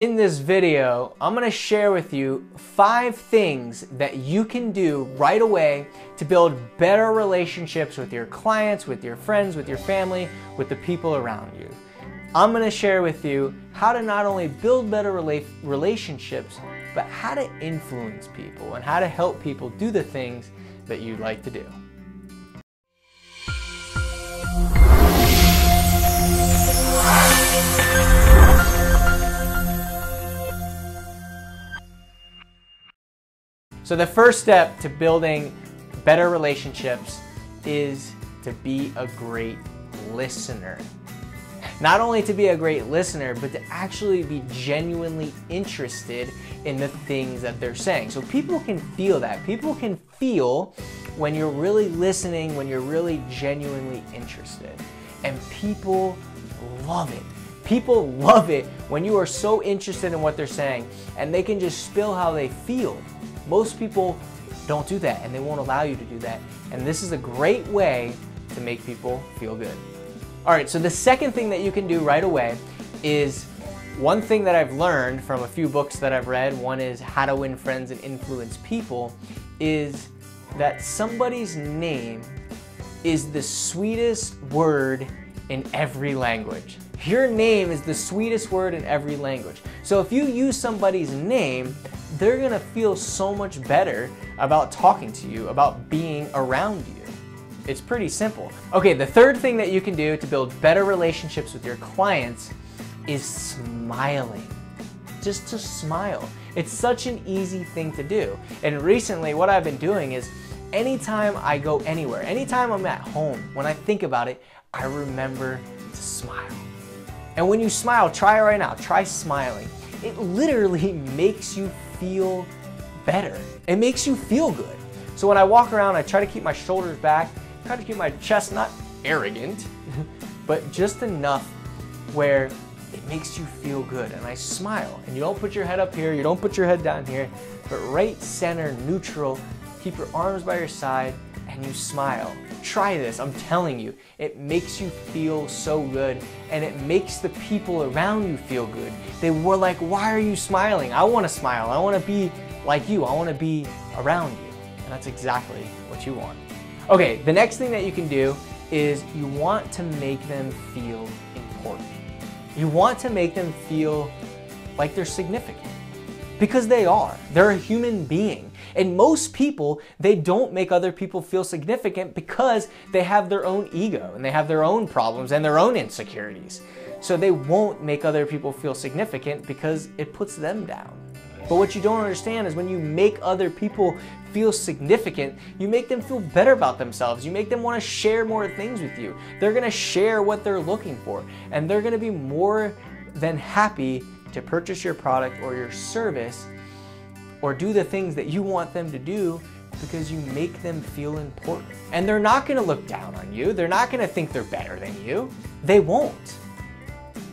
In this video, I'm going to share with you 5 things that you can do right away to build better relationships with your clients, with your friends, with your family, with the people around you. I'm going to share with you how to not only build better relationships, but how to influence people and how to help people do the things that you'd like to do. So the first step to building better relationships is to be a great listener. Not only to be a great listener, but to actually be genuinely interested in the things that they're saying. So people can feel that. People can feel when you're really listening, when you're really genuinely interested. And people love it. People love it when you are so interested in what they're saying and they can just spill how they feel. Most people don't do that and they won't allow you to do that. And this is a great way to make people feel good. All right, so the second thing that you can do right away is one thing that I've learned from a few books that I've read. One is How to Win Friends and Influence People, is that somebody's name is the sweetest word in every language. Your name is the sweetest word in every language. So if you use somebody's name, they're gonna feel so much better about talking to you, about being around you. It's pretty simple. Okay, the third thing that you can do to build better relationships with your clients is smiling. Just to smile. It's such an easy thing to do. And recently what I've been doing is anytime I go anywhere, anytime I'm at home, when I think about it, I remember to smile. And when you smile, try it right now, try smiling. It literally makes you feel better. It makes you feel good. So when I walk around, I try to keep my shoulders back, try to keep my chest not arrogant, but just enough where it makes you feel good. And I smile. And you don't put your head up here, you don't put your head down here, but right center, neutral, keep your arms by your side, and you smile. Try this, I'm telling you, it makes you feel so good and it makes the people around you feel good. They were like, why are you smiling? I want to smile, I want to be like you, I want to be around you. And that's exactly what you want. Okay, the next thing that you can do is you want to make them feel important. You want to make them feel like they're significant. Because they are. They're a human being. And most people, they don't make other people feel significant because they have their own ego and they have their own problems and their own insecurities. So they won't make other people feel significant because it puts them down. But what you don't understand is when you make other people feel significant, you make them feel better about themselves. You make them want to share more things with you. They're going to share what they're looking for and they're going to be more than happy to purchase your product or your service or do the things that you want them to do because you make them feel important. And they're not gonna look down on you. They're not gonna think they're better than you. They won't.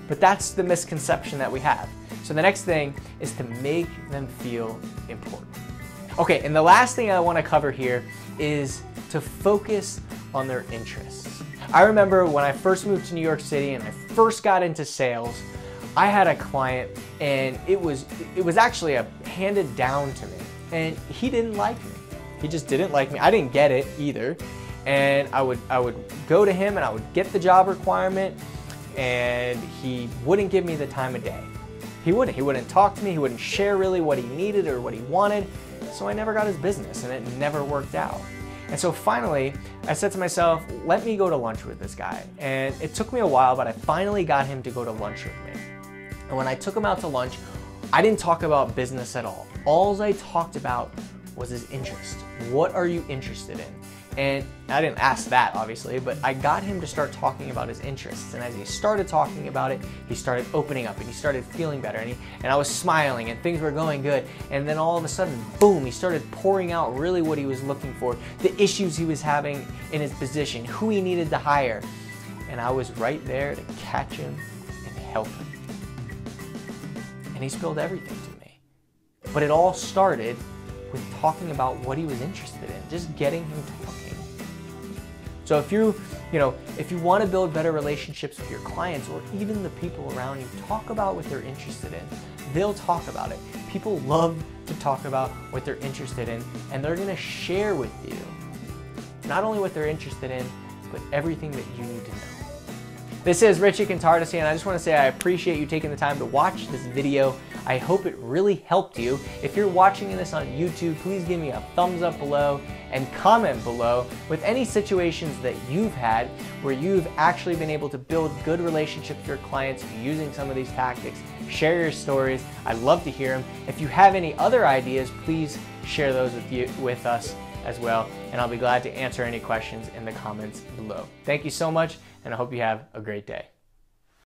But that's the misconception that we have. So the next thing is to make them feel important. Okay, and the last thing I wanna cover here is to focus on their interests. I remember when I first moved to New York City and I first got into sales, I had a client and it was actually handed down to me and he didn't like me. He just didn't like me. I didn't get it either. And I would go to him and I would get the job requirement and he wouldn't give me the time of day. He wouldn't talk to me. He wouldn't share really what he needed or what he wanted. So I never got his business and it never worked out. And so finally, I said to myself, let me go to lunch with this guy. And it took me a while, but I finally got him to go to lunch with me. And when I took him out to lunch, I didn't talk about business at all. All I talked about was his interest. What are you interested in? And I didn't ask that, obviously, but I got him to start talking about his interests. And as he started talking about it, he started opening up and he started feeling better. And I was smiling and things were going good. And then all of a sudden, boom, he started pouring out really what he was looking for, the issues he was having in his position, who he needed to hire. And I was right there to catch him and help him. And he spilled everything to me. But it all started with talking about what he was interested in, just getting him talking. So if you want to build better relationships with your clients or even the people around you, talk about what they're interested in. they'll talk about it. People love to talk about what they're interested in, and they're gonna share with you not only what they're interested in, but everything that you need to know. This is Richie Contartesi, and I just want to say I appreciate you taking the time to watch this video. I hope it really helped you. If you're watching this on YouTube, please give me a thumbs up below and comment below with any situations that you've had where you've actually been able to build good relationships with your clients using some of these tactics. Share your stories. I'd love to hear them. If you have any other ideas, please share those with us as well, and I'll be glad to answer any questions in the comments below. Thank you so much, and I hope you have a great day.